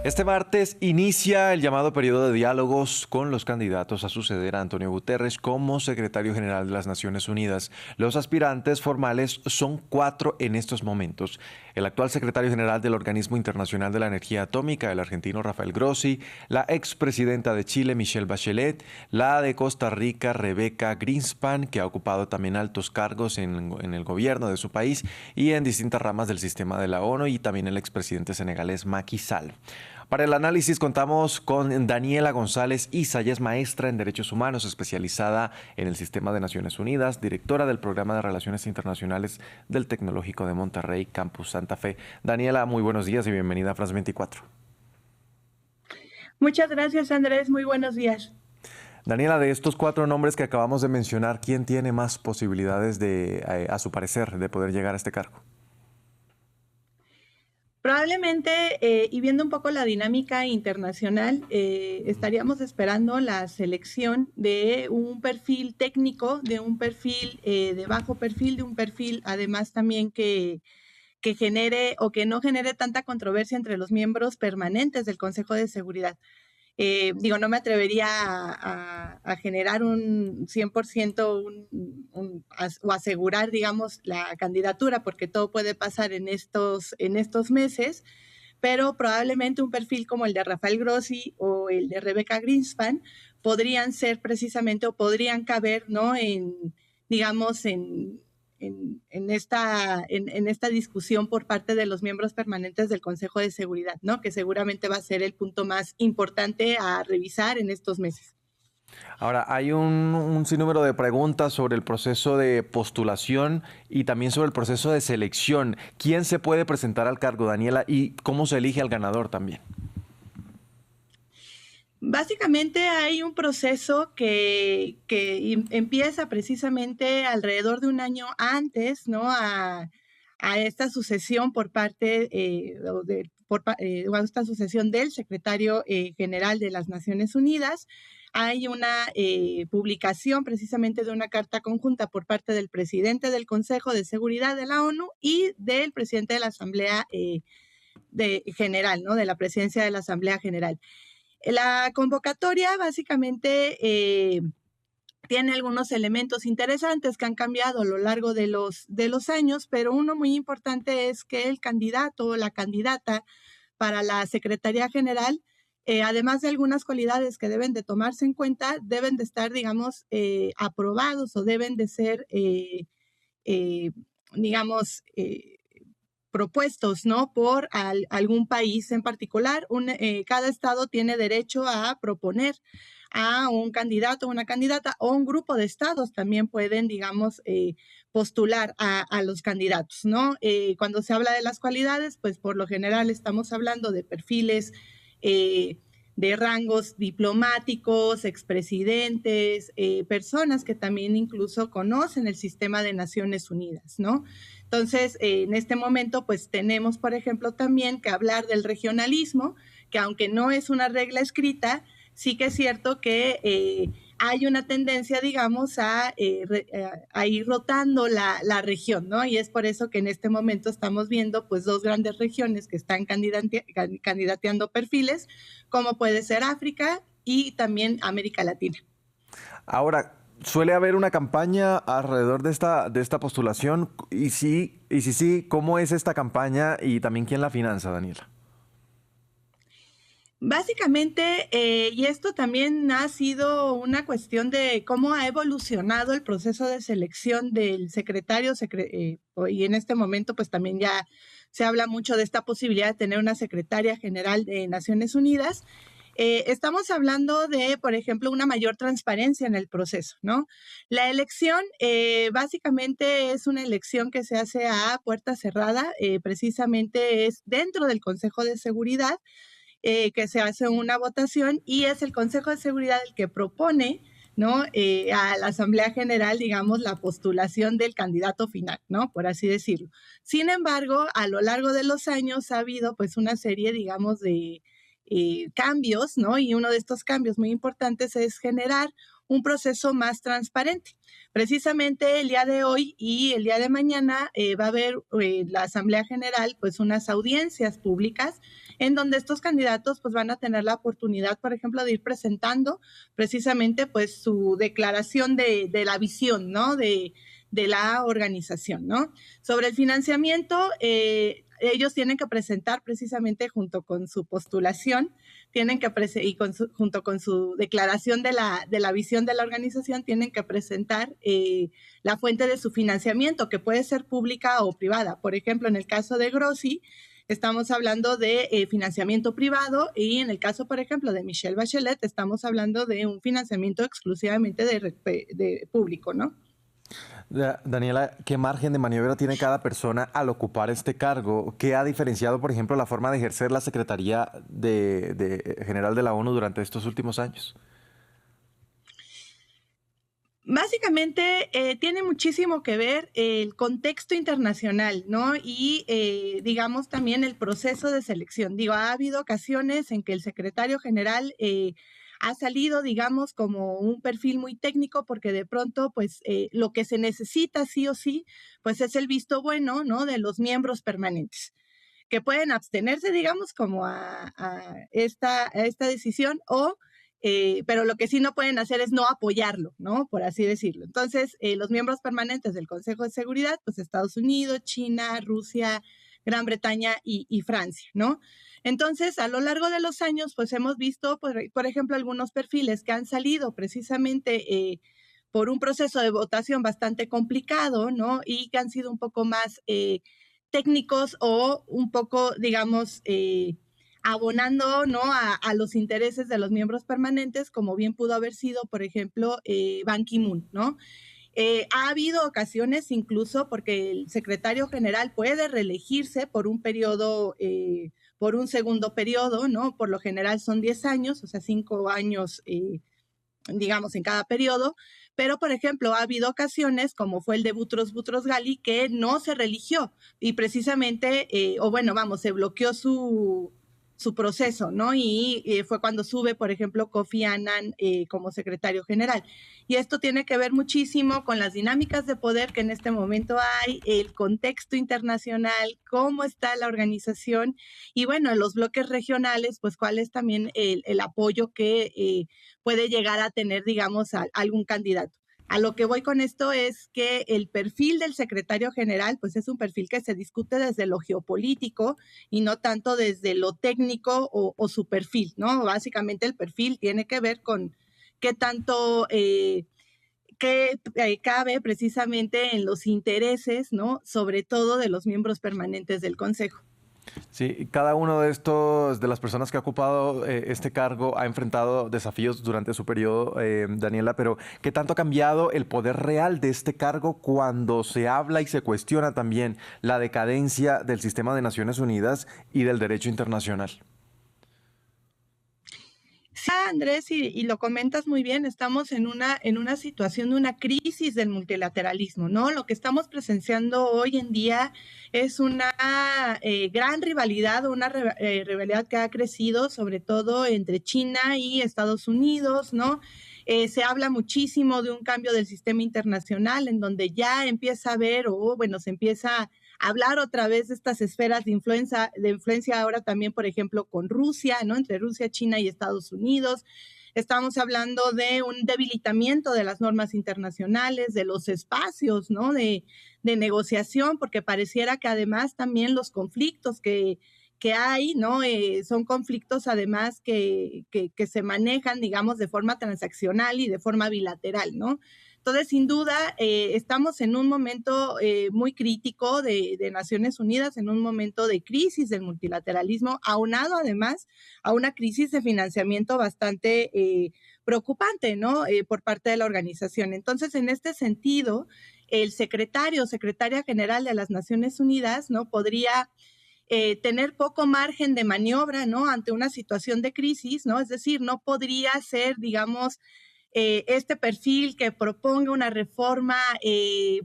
Este martes inicia el llamado periodo de diálogos con los candidatos a suceder a Antonio Guterres como secretario general de las Naciones Unidas. Los aspirantes formales son 4 en estos momentos. El actual secretario general del Organismo Internacional de la Energía Atómica, el argentino Rafael Grossi, la expresidenta de Chile, Michelle Bachelet, la de Costa Rica, Rebecca Greenspan, que ha ocupado también altos cargos en el gobierno de su país y en distintas ramas del sistema de la ONU, y también el expresidente senegalés Macky Sall. Para el análisis contamos con Daniela González Isa, ella es maestra en Derechos Humanos, especializada en el sistema de Naciones Unidas, directora del Programa de Relaciones Internacionales del Tecnológico de Monterrey, Campus Santa Fe. Daniela, muy buenos días y bienvenida a France 24. Muchas gracias, Andrés. Muy buenos días. Daniela, de estos 4 nombres que acabamos de mencionar, ¿quién tiene más posibilidades a su parecer, de poder llegar a este cargo? Probablemente, y viendo un poco la dinámica internacional, estaríamos esperando la selección de un perfil técnico, de un perfil de bajo perfil, de un perfil además también que genere o que no genere tanta controversia entre los miembros permanentes del Consejo de Seguridad. No me atrevería a generar un 100% o asegurar, digamos, la candidatura, porque todo puede pasar en estos meses, pero probablemente un perfil como el de Rafael Grossi o el de Rebecca Greenspan podrían ser precisamente o podrían caber, ¿no? En esta discusión por parte de los miembros permanentes del Consejo de Seguridad, ¿no? Que seguramente va a ser el punto más importante a revisar en estos meses. Ahora, hay un sinnúmero de preguntas sobre el proceso de postulación y también sobre el proceso de selección. ¿Quién se puede presentar al cargo, Daniela, y cómo se elige al ganador también? Básicamente hay un proceso que empieza precisamente alrededor de un año antes, ¿no? A esta sucesión por parte a esta sucesión del secretario general de las Naciones Unidas. Hay una publicación precisamente de una carta conjunta por parte del presidente del Consejo de Seguridad de la ONU y del presidente de la Asamblea General, ¿no? De la presidencia de la Asamblea General. La convocatoria básicamente tiene algunos elementos interesantes que han cambiado a lo largo de los años, pero uno muy importante es que el candidato o la candidata para la Secretaría General, además de algunas cualidades que deben de tomarse en cuenta, deben de estar, digamos, aprobados o deben de ser, propuestos, ¿no? Por algún país en particular. Cada estado tiene derecho a proponer a un candidato, una candidata, o un grupo de estados también pueden, digamos, postular a los candidatos, ¿no? Cuando se habla de las cualidades, pues por lo general estamos hablando de perfiles de rangos diplomáticos, expresidentes, personas que también incluso conocen el sistema de Naciones Unidas, ¿no? Entonces, en este momento, pues tenemos, por ejemplo, también que hablar del regionalismo, que aunque no es una regla escrita, sí que es cierto que hay una tendencia, digamos, a ir rotando la región, ¿no? Y es por eso que en este momento estamos viendo, pues, 2 grandes regiones que están candidateando perfiles, como puede ser África y también América Latina. Ahora, ¿suele haber una campaña alrededor de esta postulación? Y si sí, ¿cómo es esta campaña y también quién la finanza, Daniela? Básicamente, y esto también ha sido una cuestión de cómo ha evolucionado el proceso de selección del secretario, y en este momento pues también ya se habla mucho de esta posibilidad de tener una secretaria general de Naciones Unidas. Estamos hablando de, por ejemplo, una mayor transparencia en el proceso, ¿no? La elección básicamente es una elección que se hace a puerta cerrada, precisamente es dentro del Consejo de Seguridad, que se hace una votación y es el Consejo de Seguridad el que propone, ¿no? A la Asamblea General, digamos, la postulación del candidato final, ¿no? Por así decirlo. Sin embargo, a lo largo de los años ha habido pues una serie, digamos, de cambios, ¿no? Y uno de estos cambios muy importantes es generar un proceso más transparente. Precisamente el día de hoy y el día de mañana va a haber la Asamblea General, pues unas audiencias públicas en donde estos candidatos pues van a tener la oportunidad, por ejemplo, de ir presentando precisamente pues su declaración de la visión, ¿no? De la organización, ¿no? Sobre el financiamiento, ellos tienen que presentar precisamente junto con su postulación, junto con su declaración de la visión de la organización, tienen que presentar la fuente de su financiamiento, que puede ser pública o privada. Por ejemplo, en el caso de Grossi, estamos hablando de financiamiento privado, y en el caso, por ejemplo, de Michelle Bachelet, estamos hablando de un financiamiento exclusivamente de público, ¿no? Daniela, ¿qué margen de maniobra tiene cada persona al ocupar este cargo? ¿Qué ha diferenciado, por ejemplo, la forma de ejercer la Secretaría General de la ONU durante estos últimos años? Básicamente tiene muchísimo que ver el contexto internacional, ¿no? Y digamos también el proceso de selección. Digo, ha habido ocasiones en que el secretario general ha salido, digamos, como un perfil muy técnico, porque de pronto, pues, lo que se necesita sí o sí, pues es el visto bueno, ¿no? De los miembros permanentes, que pueden abstenerse, digamos, como a esta decisión, pero lo que sí no pueden hacer es no apoyarlo, ¿no? Por así decirlo. Entonces, los miembros permanentes del Consejo de Seguridad, pues Estados Unidos, China, Rusia, Gran Bretaña y Francia, ¿no? Entonces, a lo largo de los años, pues hemos visto, por ejemplo, algunos perfiles que han salido precisamente por un proceso de votación bastante complicado, ¿no? Y que han sido un poco más técnicos o un poco, digamos, abonando, ¿no? a los intereses de los miembros permanentes, como bien pudo haber sido, por ejemplo, Ban Ki-moon, ¿no? Ha habido ocasiones incluso porque el secretario general puede reelegirse por un periodo, por un segundo periodo, ¿no? Por lo general son 10 años, o sea, 5 años, digamos, en cada periodo. Pero, por ejemplo, ha habido ocasiones, como fue el de Boutros Ghali, que no se reeligió y precisamente, se bloqueó su proceso, ¿no? Y fue cuando sube, por ejemplo, Kofi Annan como secretario general. Y esto tiene que ver muchísimo con las dinámicas de poder que en este momento hay, el contexto internacional, cómo está la organización y, bueno, los bloques regionales, pues cuál es también el apoyo que puede llegar a tener, digamos, a algún candidato. A lo que voy con esto es que el perfil del secretario general, pues es un perfil que se discute desde lo geopolítico y no tanto desde lo técnico o su perfil, ¿no? Básicamente el perfil tiene que ver con qué tanto cabe precisamente en los intereses, ¿no? Sobre todo de los miembros permanentes del Consejo. Sí, cada uno de de las personas que ha ocupado este cargo ha enfrentado desafíos durante su periodo, Daniela, pero ¿qué tanto ha cambiado el poder real de este cargo cuando se habla y se cuestiona también la decadencia del sistema de Naciones Unidas y del derecho internacional? Sí, Andrés, y lo comentas muy bien, estamos en una situación de una crisis del multilateralismo, ¿no? Lo que estamos presenciando hoy en día es una gran rivalidad, una rivalidad que ha crecido sobre todo entre China y Estados Unidos, ¿no? Se habla muchísimo de un cambio del sistema internacional en donde ya empieza a haber, se empieza a hablar otra vez de estas esferas de influencia ahora también, por ejemplo, con Rusia, ¿no? Entre Rusia, China y Estados Unidos. Estamos hablando de un debilitamiento de las normas internacionales, de los espacios, ¿no? De negociación, porque pareciera que además también los conflictos que hay, ¿no? Son conflictos además que se manejan, digamos, de forma transaccional y de forma bilateral, ¿no? Entonces, sin duda, estamos en un momento muy crítico de Naciones Unidas, en un momento de crisis del multilateralismo, aunado además a una crisis de financiamiento bastante preocupante, ¿no? Por parte de la organización. Entonces, en este sentido, el secretaria general de las Naciones Unidas, ¿no? Podría tener poco margen de maniobra, ¿no? Ante una situación de crisis, ¿no? Es decir, no podría ser, digamos, este perfil que proponga una reforma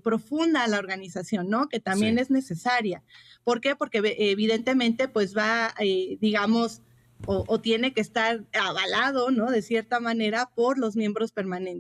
profunda a la organización, ¿no? Que también es necesaria. ¿Por qué? Porque evidentemente pues va, digamos, o tiene que estar avalado, ¿no? De cierta manera por los miembros permanentes.